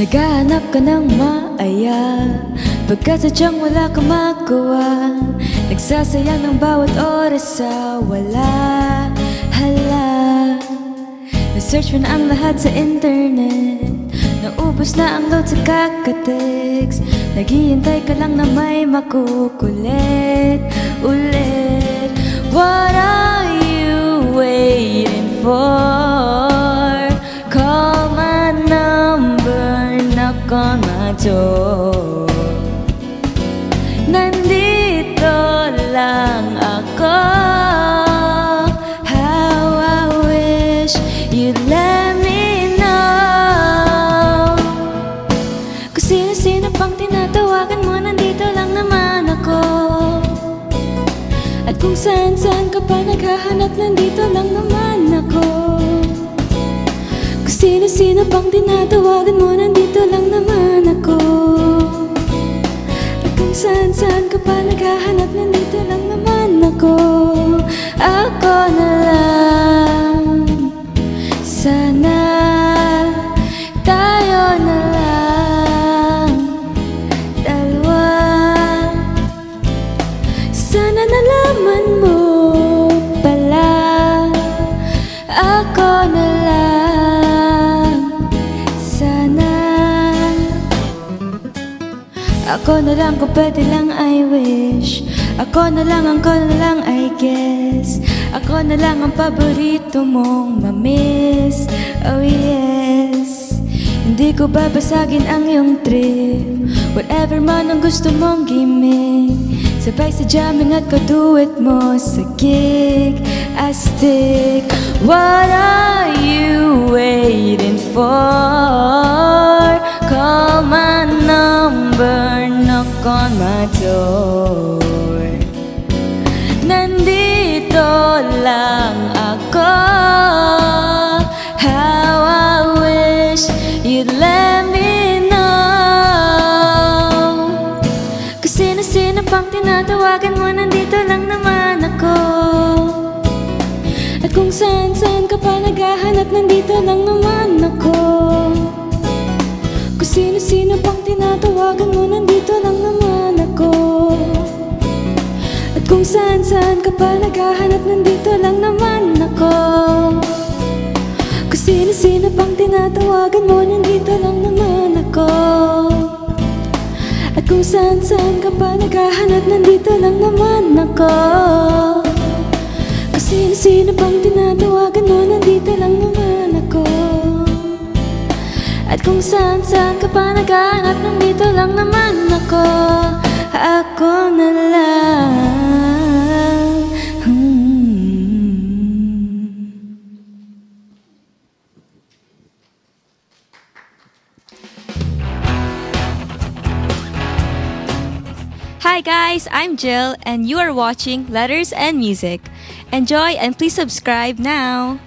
Naghahanap ka ng maaya, pagkat sadyang wala kang magawa. Nagsasayang ng bawat oras sa wala. Hala, na-search mo na ang lahat sa internet, naubos na ang load sa kaka-text. Naghihintay ka lang na may makukulit ulit. What are you waiting for? Call my number, knock on my door. Nandito lang ako. How I wish you'd let me know. Kung sino-sino pang tinatawagan mo, nandito lang naman ako. At kung saan-saan ka pa naghahanap, nandito lang naman ako. Kung sino-sino pang tinatawagan mo, nandito lang naman ako. At kung saan-saan ka pa naghahanap, nandito lang naman ako. Ako na lang. Sana tayo na lang dalawa. Sana nalaman mo pala, ako na lang. Sana ako na lang, kung pwede lang I wish. Ako na lang, ako na lang I guess. Ako na lang ang paborito mong mamiss. Oh yes, hindi ko babasagin ang iyong trip. Whatever man ang gusto mong gimmick, sabay sa jamming at kaduet mo sa gig. Astig, what are you waiting for? Call my number, knock on my door. Nandito lang ako. How I wish you'd let me know. Kung sino-sino pang tinatawagan mo, nandito lang naman ako. At kung saan-saan ka pa naghahanap, nandito lang naman ako. Kung sino-sino pang tinatawagan mo, nandito lang naman ako. At kung saan-saan ka pa naghahanap, nandito lang naman ako. Kung sino-sino pang tinatawagan mo, nandito lang naman ako. At kung saan-saan ka pa naghahanap, nandito lang naman ako. Kung sino-sino pang tinatawagan mo, nandito lang naman ako. At kung saan-saan ka pa naghahanap, nandito lang naman ako. Ako na lang. Hi guys, I'm Jill and you are watching Letters and Music. Enjoy and please subscribe now.